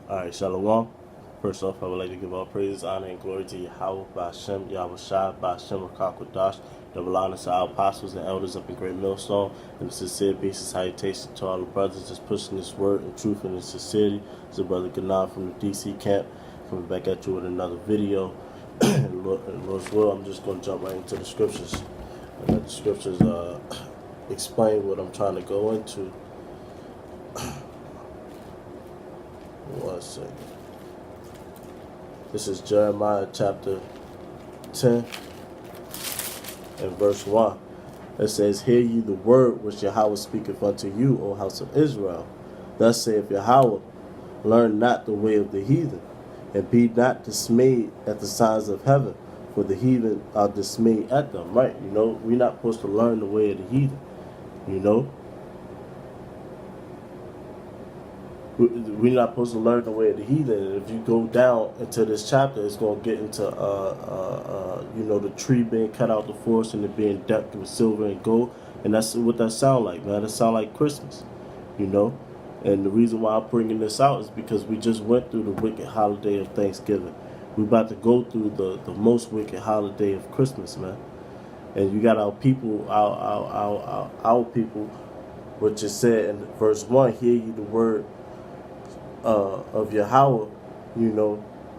Alright, Shalom. First off, I would like to give all praise, honor, and glory to Yahweh, Ba'Shem, Yahweh Shai, Ba'Shem, Rakakwadash, double honor to our apostles and elders up in Great Millstone, and a sincere peace and salutation to all the brothers just pushing this word and truth and in sincerity. It's a brother Ganan from the DC camp, coming back at you with another video. and Lord's will, I'm just going to jump right into the scriptures. And let the scriptures explain what I'm trying to go into. One second. This is Jeremiah chapter 10 and verse 1. It says, Hear ye the word which Yahweh speaketh unto you, O house of Israel. Thus saith Yahweh, Learn not the way of the heathen, and be not dismayed at the signs of heaven, for the heathen are dismayed at them. Right? You know, we're not supposed to learn the way of the heathen. You know? We're not supposed to learn the way of the heathen. And if you go down into this chapter, it's going to get into, the tree being cut out the forest and it being decked with silver and gold. And that's what that sound like, man. It sound like Christmas, you know. And the reason why I'm bringing this out is because we just went through the wicked holiday of Thanksgiving. We're about to go through the most wicked holiday of Christmas, man. And you got our people, our people, which is said in verse 1, Hear ye the word of Yahweh, you know,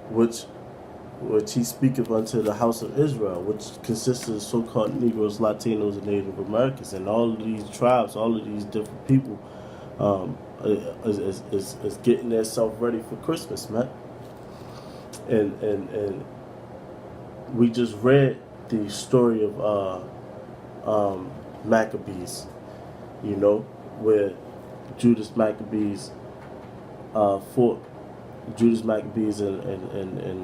which he speaketh unto the house of Israel, which consists of so-called Negroes, Latinos, and Native Americans, and all of these tribes, all of these different people, is getting themselves ready for Christmas, man. And we just read the story of Maccabees, you know, where Judas Maccabees fought. Judas Maccabees and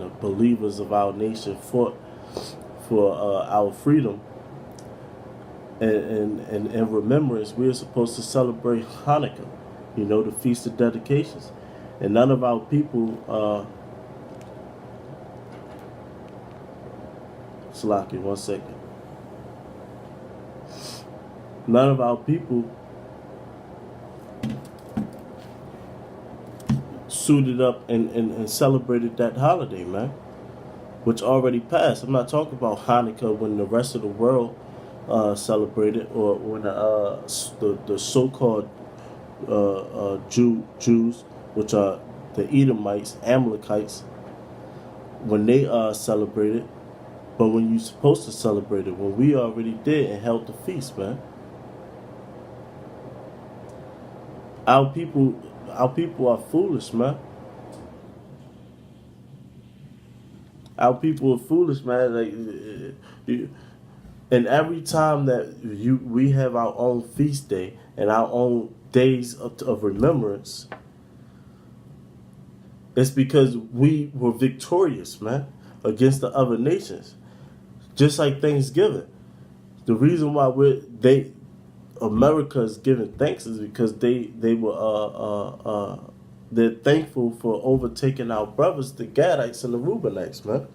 the believers of our nation fought for our freedom. And in remembrance, we are supposed to celebrate Hanukkah, you know, the Feast of Dedications. And none of our people, Salaki, 1 second. None of our people suited up and celebrated that holiday, man, which already passed. I'm not talking about Hanukkah when the rest of the world celebrated, or when the so-called Jews, which are the Edomites, Amalekites, when they celebrated, but when you're supposed to celebrate it, when we already did and held the feast, man. Our people are foolish, man. Our people are foolish, man. And every time that we have our own feast day and our own days of remembrance, it's because we were victorious, man, against the other nations. Just like Thanksgiving. The reason why America is giving thanks is because they're thankful for overtaking our brothers, the Gadites and the Reubenites, man.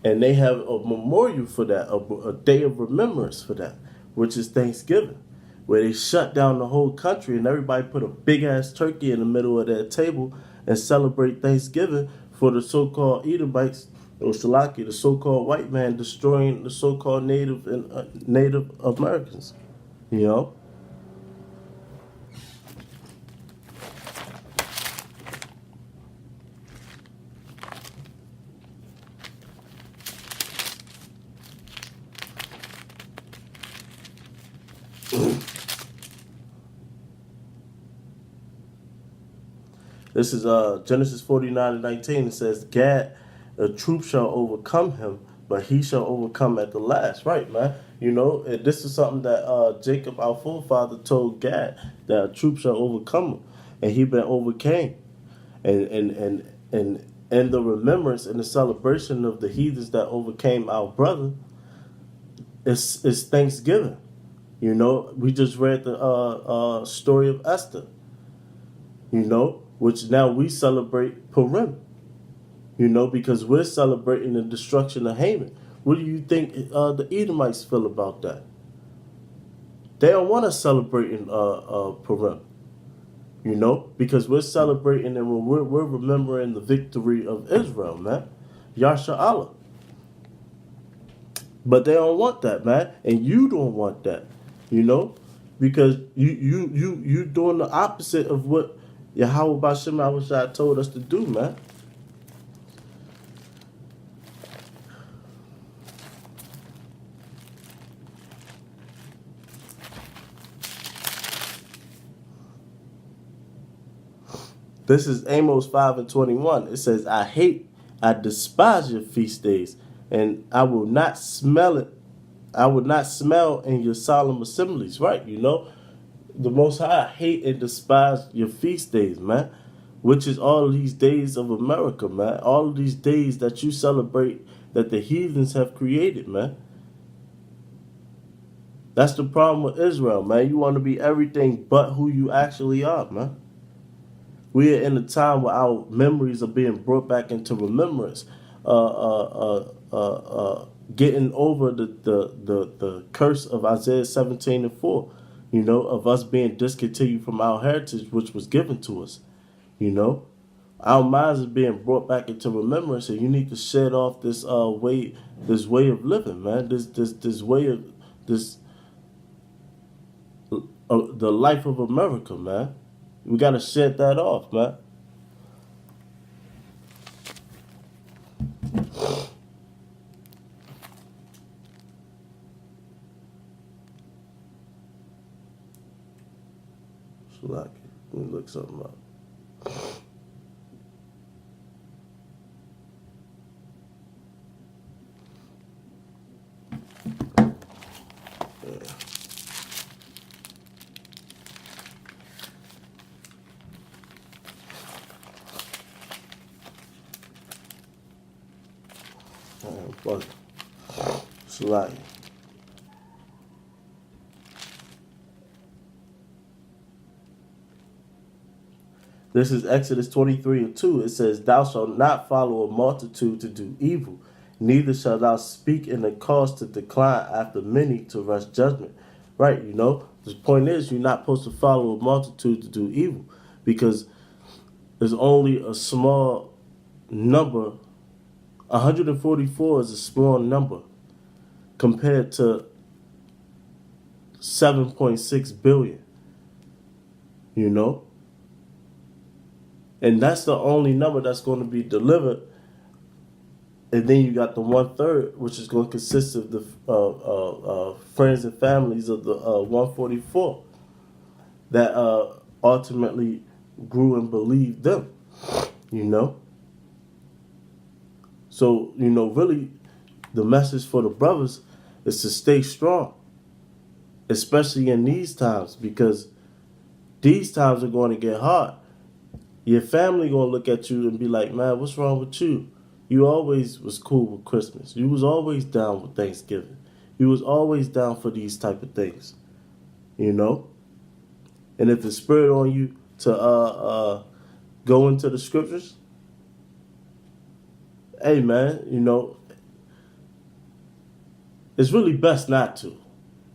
And they have a memorial for that, a day of remembrance for that, which is Thanksgiving, where they shut down the whole country and everybody put a big ass turkey in the middle of their table and celebrate Thanksgiving for the so-called Edomites, or Shalaki, the so-called white man destroying the so-called Native Americans, you know. This is Genesis 49:19. It says, Gad, a troop shall overcome him, but he shall overcome at the last. Right, man. You know, this is something that Jacob, our forefather, told Gad, that a troop shall overcome him, and he been overcame. And the remembrance and the celebration of the heathens that overcame our brother is Thanksgiving. You know, we just read the story of Esther, you know, which now we celebrate Purim, you know, because we're celebrating the destruction of Haman. What do you think the Edomites feel about that? They don't want us celebrating Purim. You know, because we're celebrating and we're remembering the victory of Israel, man. Yasha Allah. But they don't want that, man. And you don't want that. You know? Because you doing the opposite of what Yahweh Bashem Awashai told us to do, man. This is Amos 5:21. It says, I despise your feast days, and I will not smell it. I would not smell in your solemn assemblies, right? You know, the Most High hate and despise your feast days, man, which is all of these days of America, man. All of these days that you celebrate that the heathens have created, man. That's the problem with Israel, man. You want to be everything but who you actually are, man. We are in a time where our memories are being brought back into remembrance. Getting over the curse of Isaiah 17:4, you know, of us being discontinued from our heritage which was given to us. You know, our minds are being brought back into remembrance, and you need to shed off this way of living, man. This way of this the life of America, man. We gotta shed that off, man. Let me look something up. But Salaki. This is Exodus 23:2. It says, Thou shalt not follow a multitude to do evil, neither shalt thou speak in a cause to decline after many to rush judgment. Right, you know? The point is, you're not supposed to follow a multitude to do evil, because there's only a small number. 144 is a small number compared to 7.6 billion, you know? And that's the only number that's going to be delivered. And then you got the 1/3, which is going to consist of the friends and families of the 144 that ultimately grew and believed them, you know? So, you know, really, the message for the brothers is to stay strong, especially in these times, because these times are going to get hard. Your family going to look at you and be like, man, what's wrong with you? You always was cool with Christmas. You was always down with Thanksgiving. You was always down for these type of things, you know? And if the spirit on you to go into the scriptures, hey, man, you know, it's really best not to.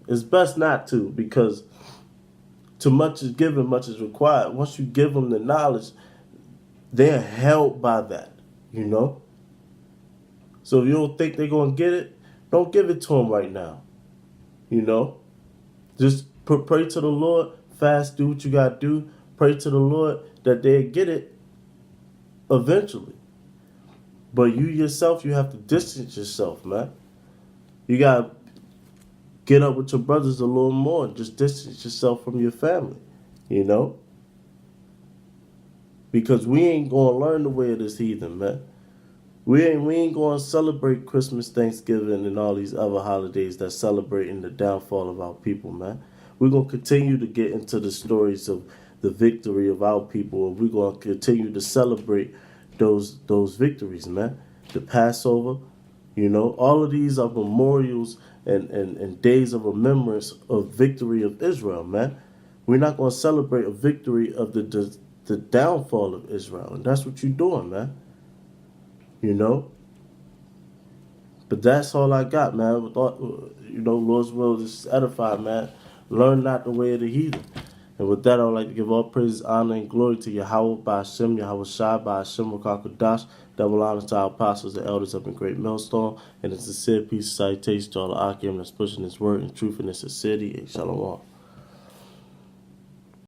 It's best not to, because too much is given, much is required. Once you give them the knowledge, they're held by that, you know? So if you don't think they're going to get it, don't give it to them right now, you know? Just pray to the Lord, fast, do what you got to do. Pray to the Lord that they get it eventually. But you yourself, you have to distance yourself, man. You got to get up with your brothers a little more and just distance yourself from your family, you know? Because we ain't going to learn the way of this heathen, man. We ain't going to celebrate Christmas, Thanksgiving, and all these other holidays that celebrating the downfall of our people, man. We're going to continue to get into the stories of the victory of our people, and we're going to continue to celebrate those victories, man. The Passover, you know, all of these are memorials and days of remembrance of victory of Israel, man. We're not going to celebrate a victory of the downfall of Israel, and that's what you're doing, man. You know? But that's all I got, man. With all, you know, Lord's will is edified, man. Learn not the way of the heathen. And with that, I would like to give all praises, honor, and glory to Yahweh by Hashem, Yahweh Shai by Hashem, Rakakodash. Double honor to our apostles and elders up in Great Millstone. And a sincere peace and salutation to all the Akim that's pushing this word in truth and in sincerity. And Shalom.